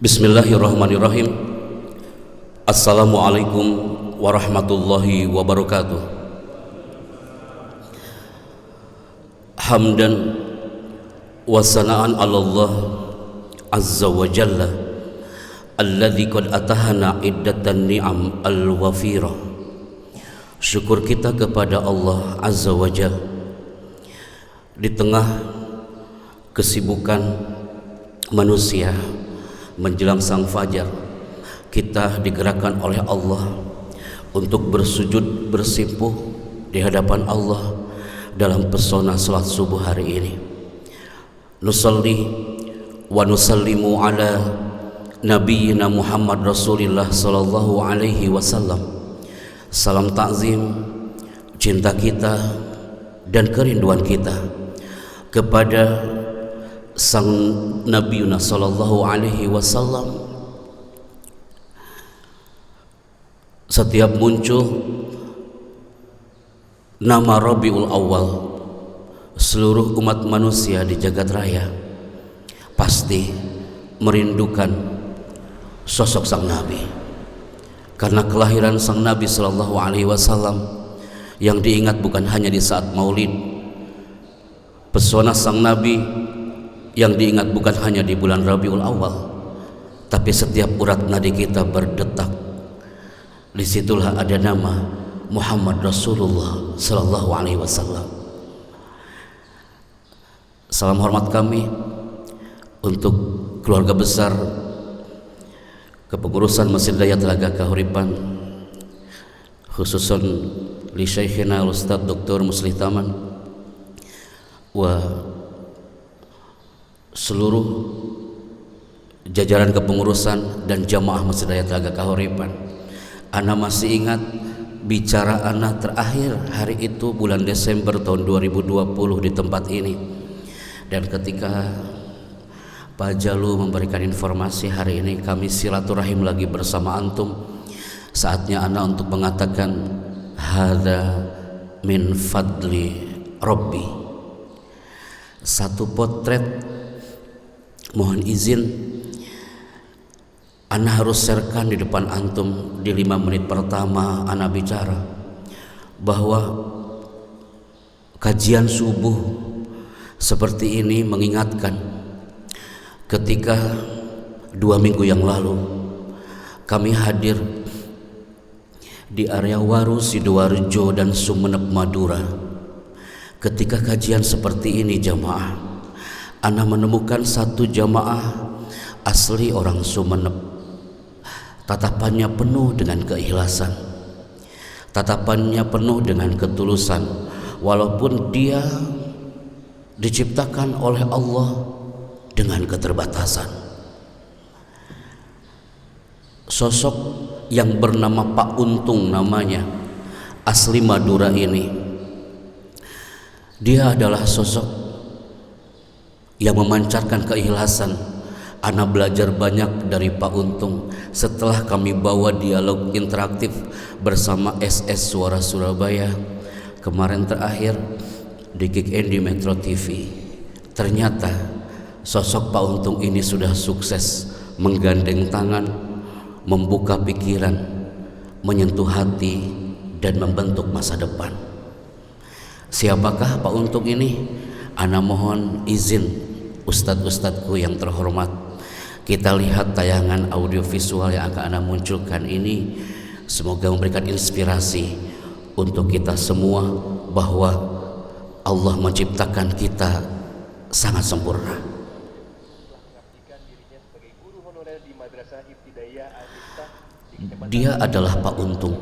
Bismillahirrahmanirrahim. Assalamualaikum warahmatullahi wabarakatuh. Hamdan wa sana'an 'ala Allah azza wa jalla alladzi qad atahana iddatan ni'am al-wafira. Syukur kita kepada Allah azza wa jalla di tengah kesibukan manusia menjelang sang fajar, kita digerakkan oleh Allah untuk bersujud bersimpuh di hadapan Allah dalam pesona salat subuh hari ini. Nusalli wa nusallimu ala nabiyyina Muhammad Rasulillah sallallahu alaihi wasallam. Salam takzim, cinta kita dan kerinduan kita kepada sang Nabiuna sallallahu alaihi wasallam. Setiap muncul nama Rabiul Awal, seluruh umat manusia di jagat raya pasti merindukan sosok sang Nabi, karena kelahiran sang Nabi sallallahu alaihi wasallam yang diingat bukan hanya di saat Maulid. Pesona sang Nabi yang diingat bukan hanya di bulan Rabiul Awal, tapi setiap urat nadi kita berdetak. Disitulah ada nama Muhammad Rasulullah sallallahu alaihi wasallam. Salam hormat kami untuk keluarga besar kepengurusan Masjid Daya Telaga Kahuripan, khususan li Syekhina Ustaz Dr. Muslih Taman wa seluruh jajaran kepengurusan dan jamaah Masjid Daya Telaga Kahuripan. Ana masih ingat bicara ana terakhir hari itu bulan Desember tahun 2020 di tempat ini, dan ketika Pak Jalu memberikan informasi hari ini kami silaturahim lagi bersama antum, saatnya ana untuk mengatakan hadza min fadli Rabbi. Satu potret, mohon izin ana harus sharekan di depan antum. Di 5 menit pertama ana bicara bahwa kajian subuh seperti ini mengingatkan ketika 2 minggu yang lalu kami hadir di area Waru, Sidoarjo dan Sumeneb, Madura. Ketika kajian seperti ini jamaah, ana menemukan satu jamaah asli orang Sumeneb. Tatapannya penuh dengan keikhlasan, tatapannya penuh dengan ketulusan, walaupun dia diciptakan oleh Allah dengan keterbatasan. Sosok yang bernama Pak Untung namanya, asli Madura ini, dia adalah sosok yang memancarkan keikhlasan. Ana belajar banyak dari Pak Untung setelah kami bawa dialog interaktif bersama SS Suara Surabaya kemarin terakhir di Kick End di Metro TV. Ternyata sosok Pak Untung ini sudah sukses menggandeng tangan, membuka pikiran, menyentuh hati dan membentuk masa depan. Siapakah Pak Untung ini? Ana mohon izin ustadz-ustadzku yang terhormat, kita lihat tayangan audiovisual yang akan ana munculkan ini. Semoga memberikan inspirasi untuk kita semua bahwa Allah menciptakan kita sangat sempurna. Dia adalah Pak Untung.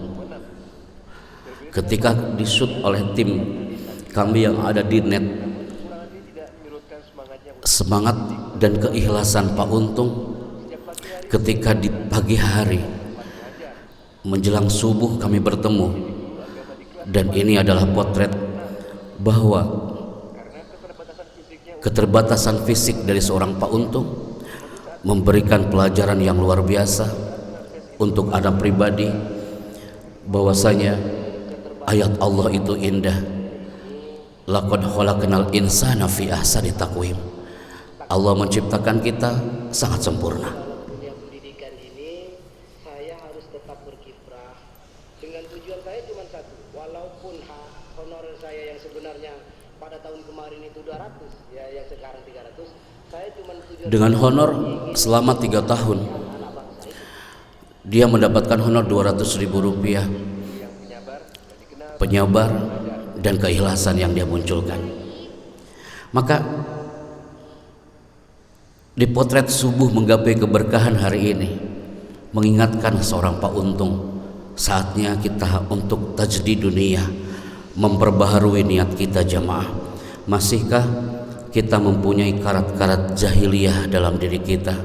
Ketika disut oleh tim kami yang ada di net, semangat dan keikhlasan Pak Untung ketika di pagi hari menjelang subuh kami bertemu, dan ini adalah potret bahwa keterbatasan fisik dari seorang Pak Untung memberikan pelajaran yang luar biasa untuk ana pribadi, bahwasanya ayat Allah itu indah. Laqad khalaqnal insana fi ahsani taqwim. Allah menciptakan kita sangat sempurna. Dengan honor selama 3 tahun dia mendapatkan honor 200.000 rupiah, penyabar dan keikhlasan yang dia munculkan. Maka di potret subuh menggapai keberkahan hari ini mengingatkan seorang Pak Untung, saatnya kita untuk tajdid dunia, memperbaharui niat kita jamaah. Masihkah kita mempunyai karat-karat jahiliyah dalam diri kita?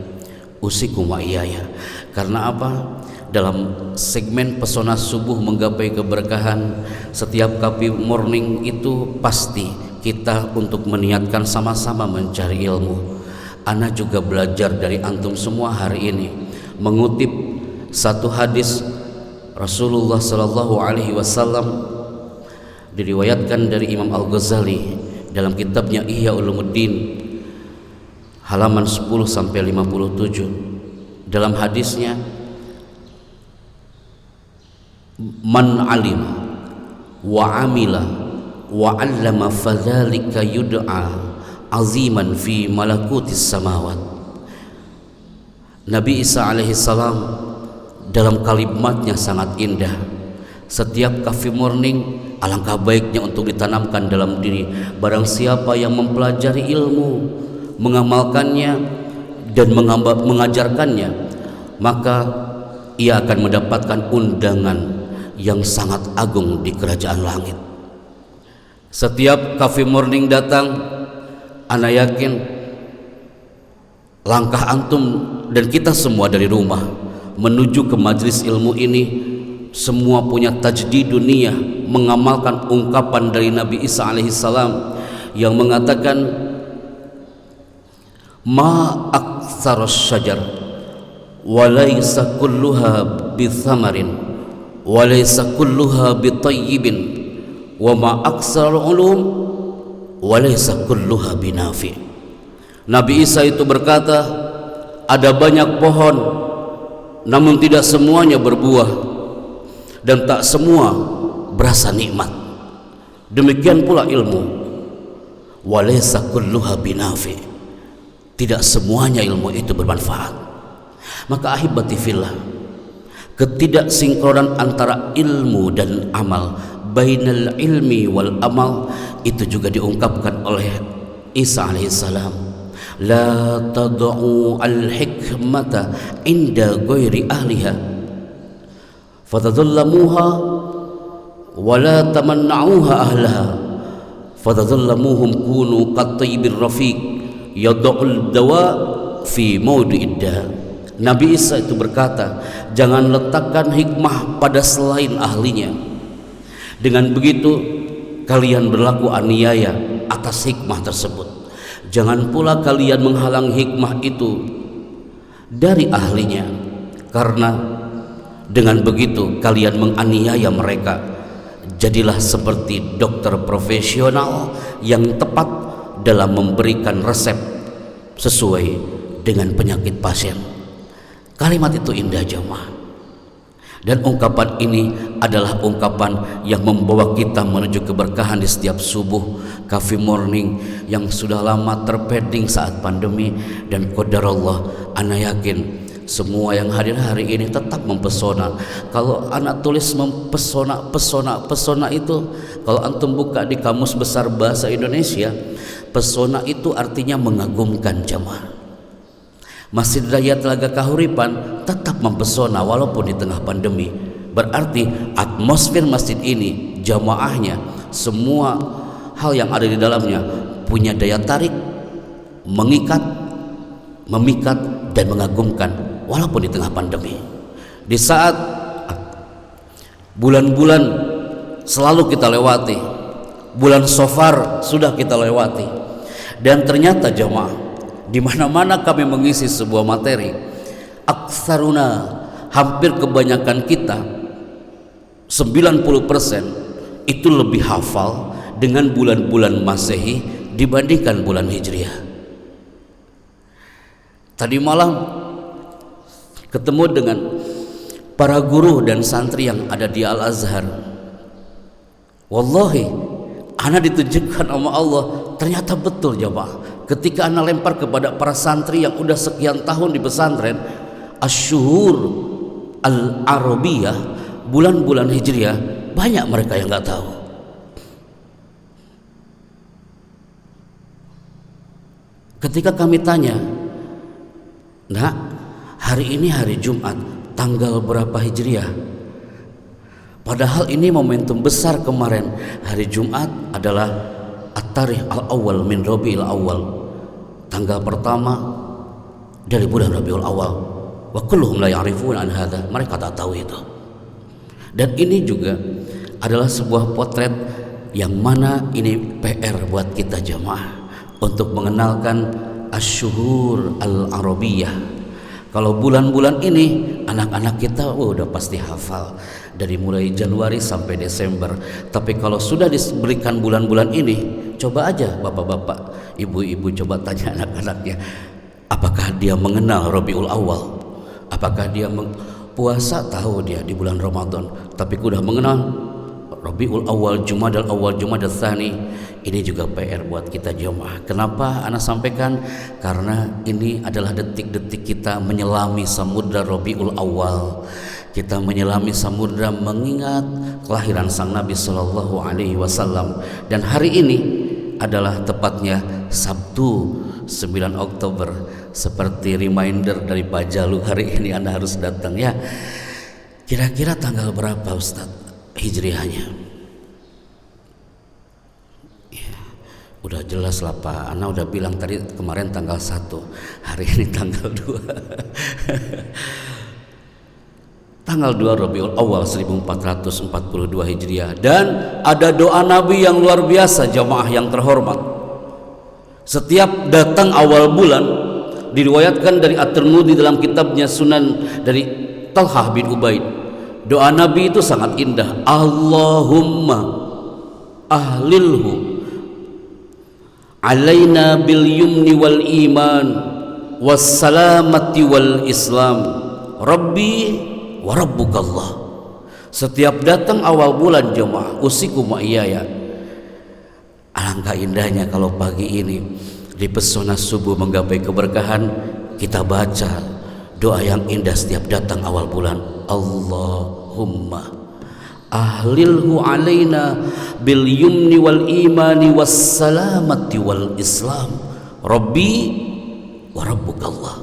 Usikum wa iyaya. Karena apa? Dalam segmen pesona subuh menggapai keberkahan, setiap Coffee Morning itu pasti kita untuk meniatkan sama-sama mencari ilmu. Ana juga belajar dari antum semua hari ini, mengutip satu hadis Rasulullah sallallahu alaihi wasallam, diriwayatkan dari Imam Al-Ghazali dalam kitabnya Ihya Ulumuddin halaman 10 sampai 57. Dalam hadisnya, man alima wa amila wa 'allama fadzalika yud'a aziman fi malakutis samawat. Nabi Isa alaihi salam dalam kalimatnya sangat indah. Setiap Coffee Morning alangkah baiknya untuk ditanamkan dalam diri barang siapa yang mempelajari ilmu, mengamalkannya dan mengajarkannya, maka ia akan mendapatkan undangan yang sangat agung di kerajaan langit. Setiap Coffee Morning datang, ana yakin langkah antum dan kita semua dari rumah menuju ke majelis ilmu ini semua punya tajdid dunia, mengamalkan ungkapan dari Nabi Isa alaihissalam yang mengatakan ma aktsaras syajar wa laysa kulluha bithamarin wa laysa kulluha bitayyibin wa ma aktsarul ulum wa laysa kulluha binafi. Nabi Isa itu berkata, ada banyak pohon namun tidak semuanya berbuah dan tak semua berasa nikmat. Demikian pula ilmu, walaysa kulluha binafi, tidak semuanya ilmu itu bermanfaat. Maka ahibati fillah, ketidaksinkronan antara ilmu dan amal, bainal ilmi wal amal, itu juga diungkapkan oleh Isa alaihissalam. La tad'u al-hikmata inda ghairi ahliha fatadhallamuha wa la tamanna'uha ahlaha fatadhallamuhum kunu qattaybir rafiq yad'ul dawa fi mawdi'id da. Nabi Isa itu berkata, jangan letakkan hikmah pada selain ahlinya. Dengan begitu kalian berlaku aniaya atas hikmah tersebut. Jangan pula kalian menghalang hikmah itu dari ahlinya, karena dengan begitu kalian menganiaya mereka. Jadilah seperti dokter profesional yang tepat dalam memberikan resep sesuai dengan penyakit pasien. Kalimat itu indah jemaah, dan ungkapan ini adalah ungkapan yang membawa kita menuju keberkahan di setiap subuh Coffee Morning yang sudah lama terpending saat pandemi. Dan qadarullah, ana yakin semua yang hadir hari ini tetap mempesona. Kalau anak tulis pesona itu, kalau antum buka di Kamus Besar Bahasa Indonesia, pesona itu artinya mengagumkan jemaah. Masjid Raya Telaga Kahuripan tetap mempesona walaupun di tengah pandemi. Berarti atmosfer masjid ini, jamaahnya, semua hal yang ada di dalamnya punya daya tarik, mengikat, memikat dan mengagumkan walaupun di tengah pandemi. Di saat bulan-bulan selalu kita lewati, bulan Safar sudah kita lewati, dan ternyata jamaah, di mana-mana kami mengisi sebuah materi, aksaruna, hampir kebanyakan kita 90% itu lebih hafal dengan bulan-bulan Masehi dibandingkan bulan Hijriah. Tadi malam ketemu dengan para guru dan santri yang ada di Al-Azhar. Wallahi, ana ditunjukkan sama Allah ternyata betul jemaah. Ketika ana lempar kepada para santri yang udah sekian tahun di pesantren, asyhur al-arabiyah, bulan-bulan hijriah, banyak mereka yang nggak tahu. Ketika kami tanya, nak, hari ini hari Jumat, tanggal berapa hijriah? Padahal ini momentum besar kemarin. Hari Jumat adalah at-tarikh al-awwal min Rabiul Awwal, tanggal pertama dari bulan Rabiul Awal. Wa kulluhum la ya'rifun an hadza. Mereka tak tahu itu. Dan ini juga adalah sebuah potret yang mana ini PR buat kita jemaah untuk mengenalkan asyhur al-arabiyah. Kalau bulan-bulan ini anak-anak kita udah pasti hafal dari mulai Januari sampai Desember. Tapi kalau sudah diberikan bulan-bulan ini, coba aja bapak-bapak, ibu-ibu coba tanya anak-anaknya, apakah dia mengenal Rabiul Awal? Apakah dia puasa? Tahu dia di bulan Ramadan, tapi udah mengenal Rabiul Awal, Jumadal Awal, Jumadal Tsani. Ini juga PR buat kita jemaah. Kenapa ana sampaikan? Karena ini adalah detik-detik kita menyelami samudra Rabiul Awal. Kita menyelami samudra mengingat kelahiran sang Nabi Sallallahu Alaihi Wasallam. Dan hari ini adalah tepatnya Sabtu 9 Oktober. Seperti reminder dari Pak Jalu, hari ini Anda harus datang ya. Kira-kira tanggal berapa Ustadz hijriahnya? Udah jelas lah Pak, Ana udah bilang tadi kemarin tanggal 1, hari ini tanggal 2. Tanggal 2 Rabiul Awal 1442 Hijriah. Dan ada doa Nabi yang luar biasa jamaah yang terhormat. Setiap datang awal bulan, diriwayatkan dari At-Tirmidzi dalam kitabnya Sunan dari Talhah bin Ubaid, doa Nabi itu sangat indah. Allahumma ahlilhu alaina bil yumni wal iman was salamati wal islam rabbi wa rabbukallah. Setiap datang awal bulan jemaah, usikum wa iyaya, alangkah indahnya kalau pagi ini di pesona subuh menggapai keberkahan kita baca doa yang indah setiap datang awal bulan. Allahumma ahlilhu alaina bil yumni wal imani was salamati wal islam rabbi wa rabbukallah.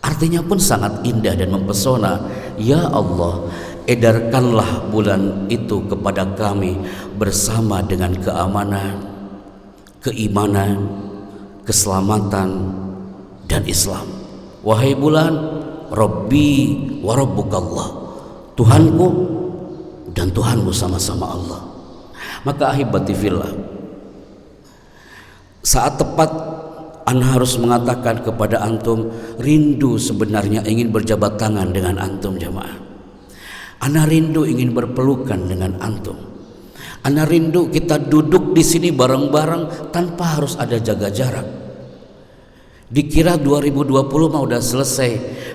Artinya pun sangat indah dan mempesona. Ya Allah, edarkanlah bulan itu kepada kami bersama dengan keamanan, keimanan, keselamatan dan Islam. Wahai bulan, Rabbi wa rabbukallah, Tuhanku dan Tuhanmu sama-sama Allah. Maka ahibati fillah, saat tepat ana harus mengatakan kepada antum, rindu sebenarnya ingin berjabat tangan dengan antum jamaah. Ana rindu ingin berpelukan dengan antum. Ana rindu kita duduk di sini bareng-bareng tanpa harus ada jaga jarak. Dikira 2020 mah udah selesai,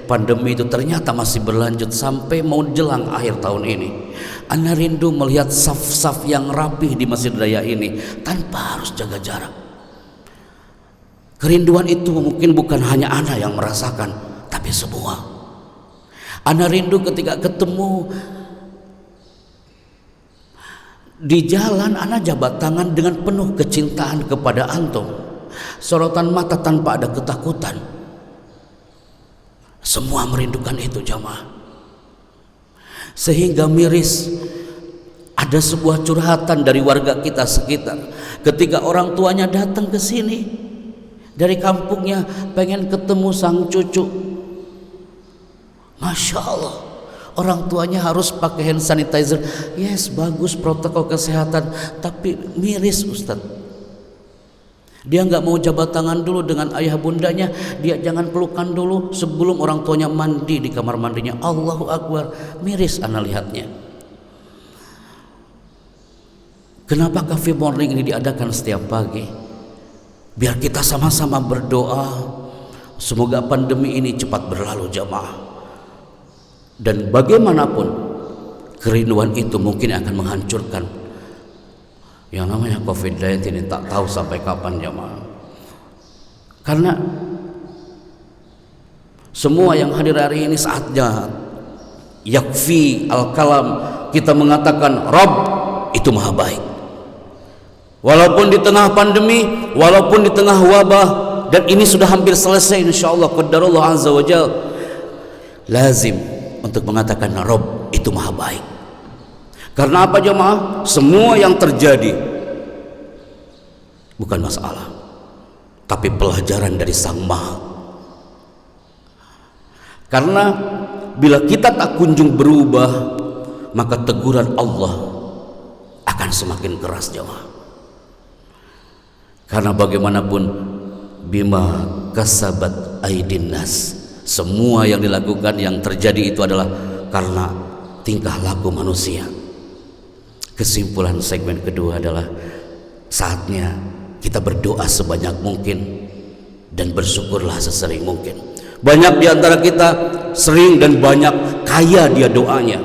pandemi itu ternyata masih berlanjut sampai mau jelang akhir tahun ini. Ana rindu melihat saf-saf yang rapih di Masjid Raya ini tanpa harus jaga jarak. Kerinduan itu mungkin bukan hanya ana yang merasakan, tapi semua. Ana rindu ketika ketemu di jalan, ana jabat tangan dengan penuh kecintaan kepada antum. Sorotan mata tanpa ada ketakutan. Semua merindukan itu jamaah. Sehingga miris ada sebuah curhatan dari warga kita sekitar. Ketika orang tuanya datang ke sini dari kampungnya pengen ketemu sang cucu, Masya Allah, orang tuanya harus pakai hand sanitizer. Yes, bagus protokol kesehatan, tapi miris Ustadz. Dia nggak mau jabat tangan dulu dengan ayah bundanya, dia jangan pelukan dulu sebelum orang tuanya mandi di kamar mandinya. Allahu Akbar, miris ana lihatnya. Kenapa Cafe Morning ini diadakan setiap pagi? Biar kita sama-sama berdoa semoga pandemi ini cepat berlalu jamaah. Dan bagaimanapun kerinduan itu mungkin akan menghancurkan Yang namanya COVID-19 ini tak tahu sampai kapan jamaah. Karena semua yang hadir hari ini saatnya yakfi al-kalam, kita mengatakan Rabb itu maha baik. Walaupun di tengah pandemi, walaupun di tengah wabah, dan ini sudah hampir selesai insyaallah qadarullah azza wa jal, lazim untuk mengatakan Rabb itu maha baik. Karena apa jemaah? Semua yang terjadi bukan masalah, tapi pelajaran dari Sang Maha. Karena bila kita tak kunjung berubah, maka teguran Allah akan semakin keras jemaah. Karena bagaimanapun bima kasabat aidin nas, semua yang dilakukan, yang terjadi itu adalah karena tingkah laku manusia. Kesimpulan segmen kedua adalah saatnya kita berdoa sebanyak mungkin dan bersyukurlah sesering mungkin. Banyak di antara kita sering dan banyak kaya dia doanya,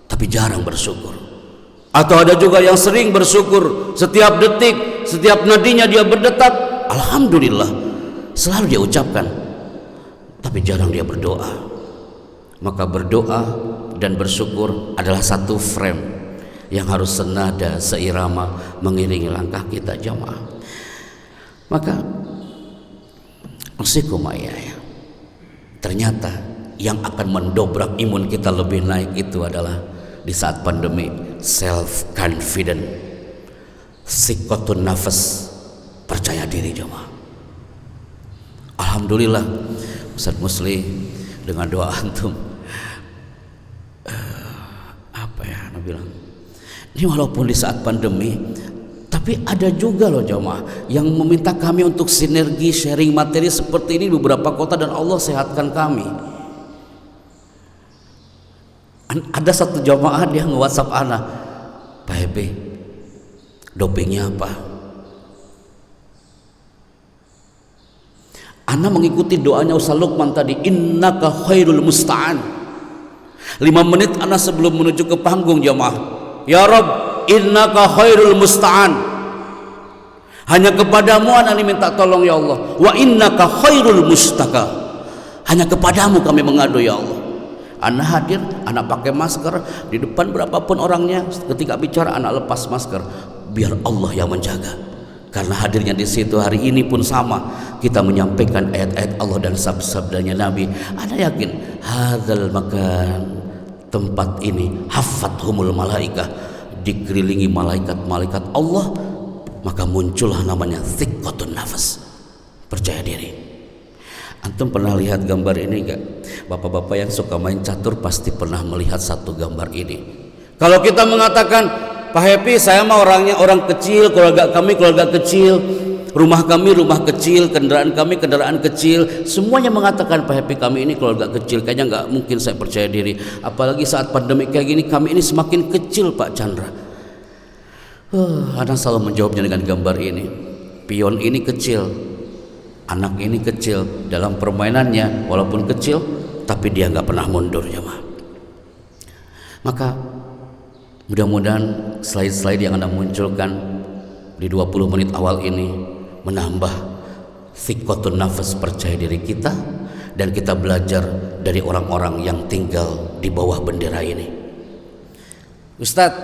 tapi jarang bersyukur. Atau ada juga yang sering bersyukur, setiap detik, setiap nadinya dia berdetak, alhamdulillah selalu dia ucapkan, tapi jarang dia berdoa. Maka berdoa dan bersyukur adalah satu frame yang harus senada, seirama mengiringi langkah kita jamaah. Maka ya, ternyata yang akan mendobrak imun kita lebih naik itu adalah di saat pandemi self confident, sikotun nafas, percaya diri jamaah. Alhamdulillah Ustaz Musli dengan doa antum bilang ini walaupun di saat pandemi, tapi ada juga loh jamaah yang meminta kami untuk sinergi sharing materi seperti ini di beberapa kota, dan Allah sehatkan kami. Ada satu jamaah dia nge-WhatsApp ana, Pak Hebi, dopingnya apa? Ana mengikuti doanya Ustaz Lukman tadi, innaka khairul musta'an. 5 menit ana sebelum menuju ke panggung jamaah, ya Rabb innaka khairul musta'an, hanya kepadamu ana minta tolong ya Allah, wa innaka khairul mustaka, hanya kepadamu kami mengadu ya Allah. Ana hadir, ana pakai masker di depan berapapun orangnya, ketika bicara ana lepas masker biar Allah yang menjaga. Karena hadirnya di situ hari ini pun sama, kita menyampaikan ayat-ayat Allah dan sabda-sabdanya Nabi. Ana yakin hadzal makan, tempat ini hafathumul malaikah, dikelilingi malaikat-malaikat Allah, maka muncullah namanya thiqatun nafas, percaya diri. Antum pernah lihat gambar ini enggak? Bapak-bapak yang suka main catur pasti pernah melihat satu gambar ini. Kalau kita mengatakan Pak Happy, saya mah orangnya orang kecil, keluarga kami keluarga kecil, rumah kami rumah kecil, kendaraan kami kendaraan kecil, semuanya mengatakan Pak Happy kami ini keluarga kecil, kayaknya nggak mungkin saya percaya diri. Apalagi saat pandemi kayak gini, kami ini semakin kecil Pak Chandra. Anak selalu menjawabnya dengan gambar ini. Pion ini kecil, anak ini kecil dalam permainannya, walaupun kecil, tapi dia nggak pernah mundur ya mah. Maka mudah-mudahan slide-slide yang Anda munculkan di 20 menit awal ini menambah thiqatun nafas, percaya diri kita, dan kita belajar dari orang-orang yang tinggal di bawah bendera ini. Ustadz,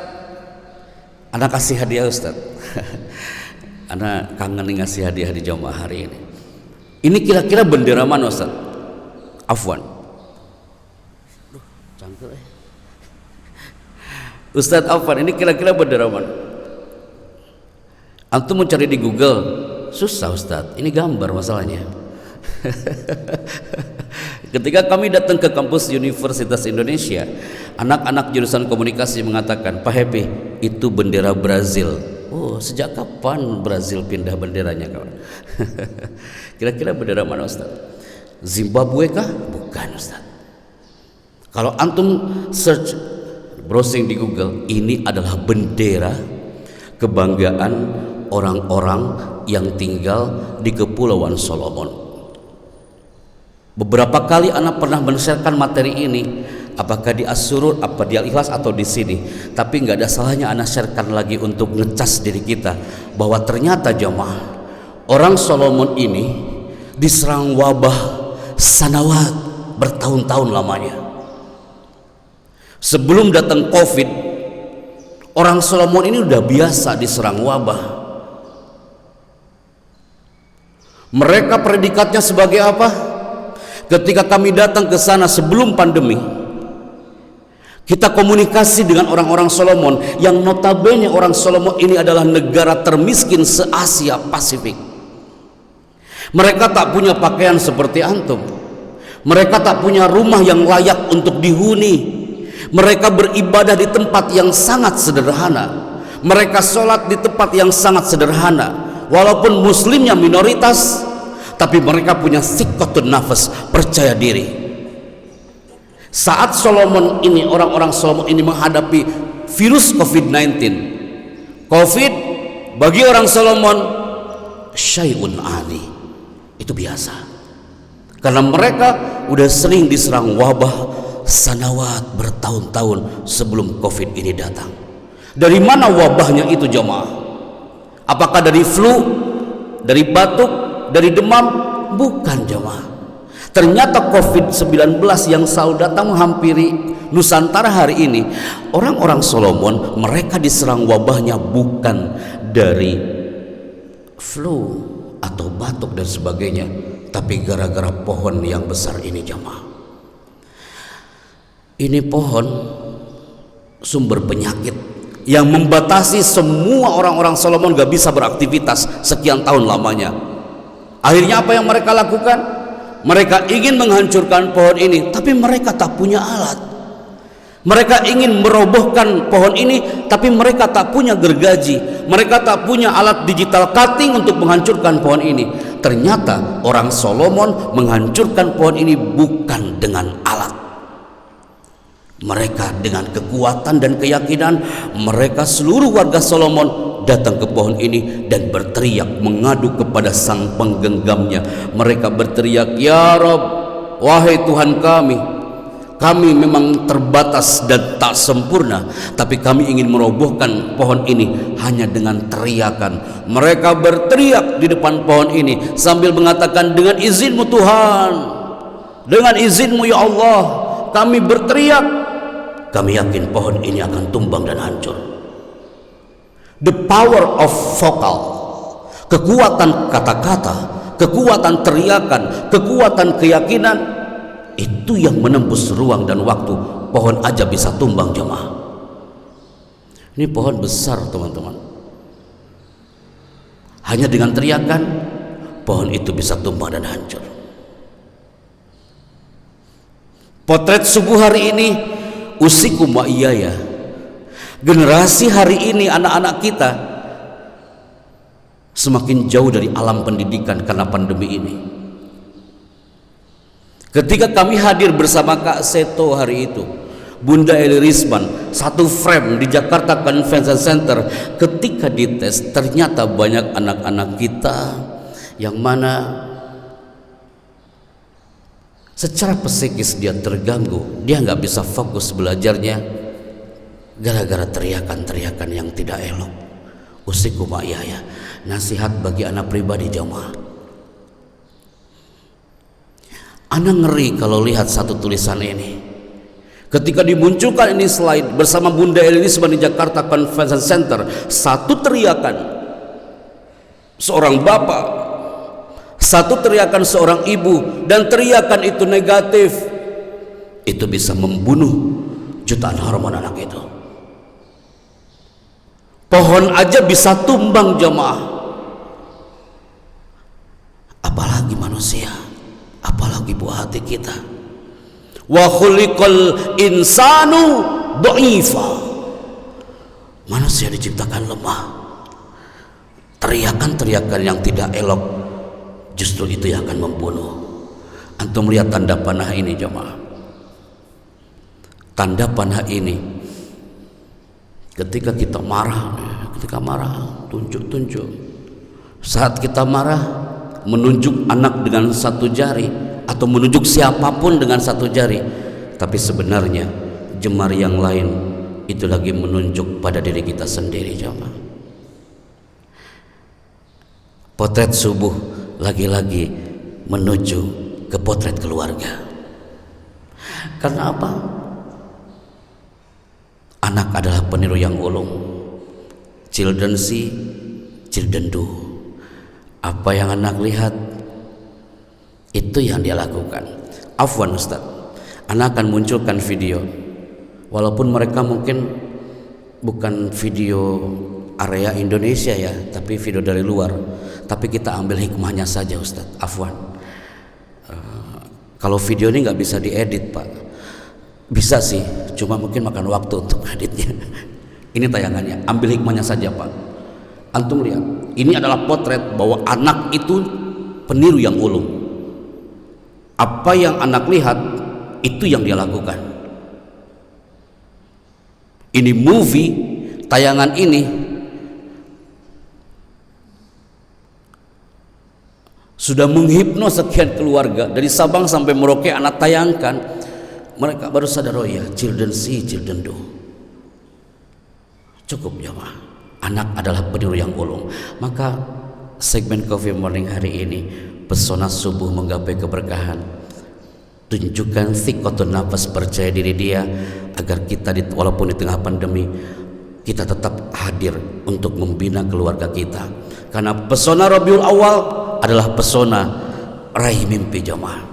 Anda kasih hadiah Ustadz. Anda kangen ngasih hadiah di jamaah hari ini. Ini kira-kira bendera mana Ustadz? Afwan. Cangkel Ustadz Afwan, ini kira-kira bendera mana? Antum mencari di Google susah Ustadz, ini gambar masalahnya. Ketika kami datang ke kampus Universitas Indonesia, anak-anak jurusan komunikasi mengatakan, Pak Happy, itu bendera Brazil. Oh, sejak kapan Brazil pindah benderanya kawan? Kira-kira bendera mana Ustadz? Zimbabwe kah? Bukan Ustadz. Kalau antum search browsing di Google, ini adalah bendera kebanggaan orang-orang yang tinggal di Kepulauan Solomon. Beberapa kali anak pernah men-sharekan materi ini apakah di As-Surur, apa di Al-Ikhlas atau di sini. Tapi nggak ada salahnya ana sharekan lagi untuk ngecas diri kita bahwa ternyata jemaah, orang Solomon ini diserang wabah sanawat bertahun-tahun lamanya. Sebelum datang Covid, orang Solomon ini udah biasa diserang wabah. Mereka predikatnya sebagai apa? Ketika kami datang ke sana sebelum pandemi, kita komunikasi dengan orang-orang Solomon yang notabene orang Solomon ini adalah negara termiskin se-Asia Pasifik. Mereka tak punya pakaian seperti antum. Mereka tak punya rumah yang layak untuk dihuni. Mereka beribadah di tempat yang sangat sederhana. Mereka sholat di tempat yang sangat sederhana. Walaupun muslimnya minoritas, tapi mereka punya thiqatun nafas, percaya diri. Saat Solomon ini, orang-orang Solomon ini menghadapi virus COVID-19, Covid bagi orang Solomon syai'un adi, itu biasa. Karena mereka udah sering diserang wabah sanawat bertahun-tahun sebelum Covid ini datang. Dari mana wabahnya itu jemaah? Apakah dari flu, dari batuk, dari demam? Bukan jemaah. Ternyata Covid-19 yang selalu datang menghampiri Nusantara hari ini, orang-orang Solomon mereka diserang wabahnya bukan dari flu atau batuk dan sebagainya, tapi gara-gara pohon yang besar ini jemaah. Ini pohon sumber penyakit yang membatasi semua orang-orang Solomon gak bisa beraktivitas sekian tahun lamanya. Akhirnya apa yang mereka lakukan? Mereka ingin menghancurkan pohon ini, tapi mereka tak punya alat. Mereka ingin merobohkan pohon ini, tapi mereka tak punya gergaji. Mereka tak punya alat digital cutting untuk menghancurkan pohon ini. Ternyata orang Solomon menghancurkan pohon ini bukan dengan alat. Mereka dengan kekuatan dan keyakinan, mereka seluruh warga Solomon datang ke pohon ini dan berteriak mengadu kepada sang penggenggamnya. Mereka berteriak, "Ya Rob, wahai Tuhan kami memang terbatas dan tak sempurna, tapi kami ingin merobohkan pohon ini hanya dengan teriakan." Mereka berteriak di depan pohon ini sambil mengatakan, "Dengan izinmu Tuhan, dengan izinmu ya Allah, kami berteriak. Kami yakin pohon ini akan tumbang dan hancur." The power of vokal, kekuatan kata-kata, kekuatan teriakan, kekuatan keyakinan, itu yang menembus ruang dan waktu. Pohon aja bisa tumbang jemaah. Ini pohon besar teman-teman. Hanya dengan teriakan, pohon itu bisa tumbang dan hancur. Potret subuh hari ini, usikum wa iyaya, generasi hari ini, anak-anak kita semakin jauh dari alam pendidikan karena pandemi ini. Ketika kami hadir bersama Kak Seto hari itu, Bunda Eli Risman, satu frame di Jakarta Convention Center, ketika dites ternyata banyak anak-anak kita yang mana secara psikis dia terganggu, dia nggak bisa fokus belajarnya gara-gara teriakan-teriakan yang tidak elok. Usikum wa iyaya, nasihat bagi anak pribadi jemaah. Ana ngeri kalau lihat satu tulisan ini. Ketika dimunculkan ini slide bersama Bunda Elisabeth di Jakarta Convention Center, satu teriakan seorang bapak, satu teriakan seorang ibu, dan teriakan itu negatif, itu bisa membunuh jutaan hormon anak itu. Pohon aja bisa tumbang jemaah, apalagi manusia, apalagi buah hati kita. Wa khuliqal insanu dha'ifa, manusia diciptakan lemah. Teriakan-teriakan yang tidak elok justru itu yang akan membunuh. Antum lihat tanda panah ini jemaah. Tanda panah ini ketika kita marah, tunjuk-tunjuk. Saat kita marah, menunjuk anak dengan satu jari atau menunjuk siapapun dengan satu jari. tapi sebenarnya jemari yang lain itu lagi menunjuk pada diri kita sendiri jemaah. Potret subuh lagi-lagi menuju ke potret keluarga. Karena apa? Anak adalah peniru yang ulung. Children see, children do. Apa yang anak lihat, itu yang dia lakukan. Afwan Ustaz, anak akan munculkan video, walaupun mereka mungkin bukan video area Indonesia ya, tapi video dari luar. Tapi kita ambil hikmahnya saja Ustaz. Afwan. Kalau video ini nggak bisa diedit Pak, bisa sih, cuma mungkin makan waktu untuk editnya. Ini tayangannya, ambil hikmahnya saja Pak. Antum lihat, ini adalah potret bahwa anak itu peniru yang ulung. Apa yang anak lihat, itu yang dia lakukan. Ini movie, tayangan ini sudah menghipnos sekian keluarga dari Sabang sampai Merauke. Anak tayangkan, mereka baru sadar, oh ya, children see, children do. Cukup jemaah, anak adalah peniru yang ulung. Maka segmen Coffee Morning hari ini, pesona subuh menggapai keberkahan, tunjukkan thiqatun nafas, percaya diri dia, agar kita walaupun di tengah pandemi kita tetap hadir untuk membina keluarga kita. Karena pesona Rabiul Awal adalah pesona raih mimpi jemaah.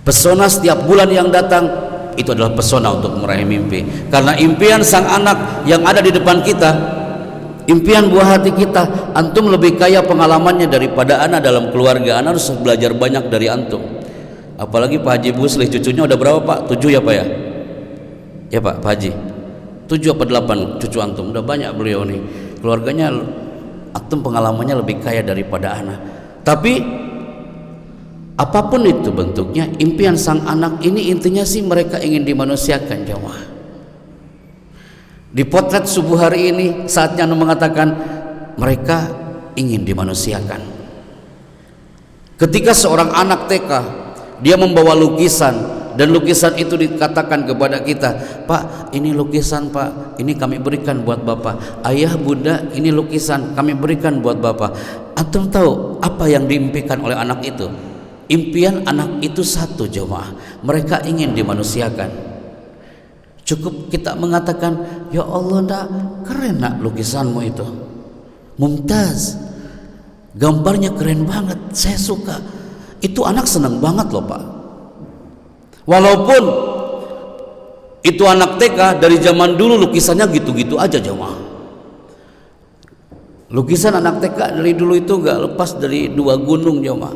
Pesona setiap bulan yang datang itu adalah pesona untuk meraih mimpi. Karena impian sang anak yang ada di depan kita, impian buah hati kita, antum lebih kaya pengalamannya daripada anak dalam keluarga. Anak harus belajar banyak dari antum. Apalagi Pak Haji Buslih, cucunya udah berapa Pak? 7 ya Pak ya? Ya Pak Haji, 7 apa 8 cucu antum? Udah banyak beliau nih. Keluarganya, antum pengalamannya lebih kaya daripada anak. Tapi apapun itu bentuknya, impian sang anak ini intinya sih mereka ingin dimanusiakan jemaah. Di potret subuh hari ini saatnya mengatakan mereka ingin dimanusiakan. Ketika seorang anak TK dia membawa lukisan, dan lukisan itu dikatakan kepada kita, Pak, ini lukisan Pak, ini kami berikan buat Bapak. Ayah, Bunda, ini lukisan kami berikan buat Bapak. Antum tahu apa yang diimpikan oleh anak itu? Impian anak itu satu jemaah, mereka ingin dimanusiakan. Cukup kita mengatakan, ya Allah nak, keren nak lukisanmu itu, mumtaz, gambarnya keren banget, saya suka. Itu anak senang banget loh Pak. Walaupun itu anak TK, dari zaman dulu lukisannya gitu-gitu aja jemaah. Lukisan anak TK dari dulu itu gak lepas dari 2 gunung jemaah.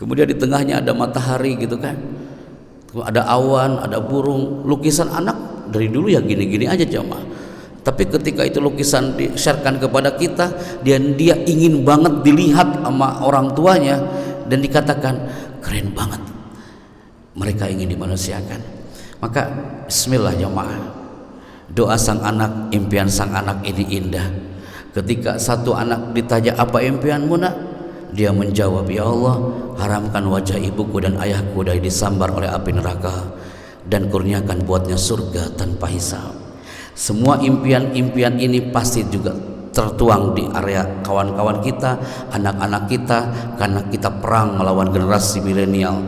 Kemudian di tengahnya ada matahari gitu kan, ada awan, ada burung. Lukisan anak dari dulu ya gini-gini aja jemaah. Tapi ketika itu lukisan di-sharekan kepada kita, dan dia ingin banget dilihat sama orang tuanya, dan dikatakan keren banget, mereka ingin dimanusiakan. Maka bismillah jemaah, doa sang anak, impian sang anak ini indah. Ketika satu anak ditanya, apa impianmu nak? Dia menjawab, ya Allah, haramkan wajah ibuku dan ayahku dari disambar oleh api neraka, dan kurniakan buatnya surga tanpa hisab. Semua impian-impian ini pasti juga tertuang di area kawan-kawan kita, anak-anak kita, karena kita perang melawan generasi milenial.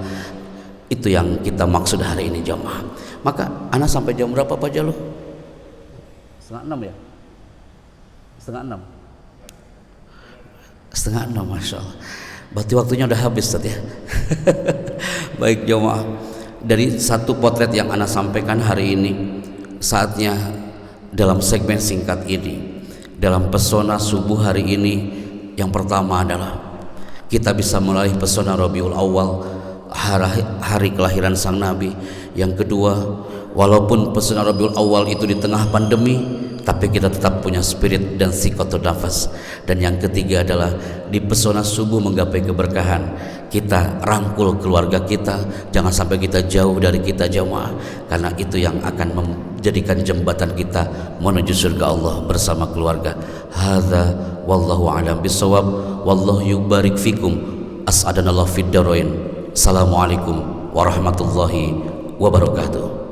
Itu yang kita maksud hari ini jemaah. Maka anak sampai jam berapa Pak Jalu? 5:30 ya? 5:30? 5:30, Masya Allah. Berarti waktunya udah habis Ustaz ya. Baik jemaah, dari satu potret yang anak sampaikan hari ini, saatnya dalam segmen singkat ini, dalam pesona subuh hari ini, yang pertama adalah kita bisa meraih pesona Rabiul Awal, hari kelahiran sang Nabi. Yang kedua, walaupun pesona Rabiul Awal itu di tengah pandemi, tapi kita tetap punya spirit dan thiqatun nafas. Dan yang ketiga adalah di pesona subuh menggapai keberkahan, kita rangkul keluarga kita, jangan sampai kita jauh dari kita jemaah, karena itu yang akan menjadikan jembatan kita menuju surga Allah bersama keluarga. Hadza wallahu a'lam bissawab, wallahu yubarik fikum, as'adanallahu fid darain. Assalamualaikum warahmatullahi wabarakatuh.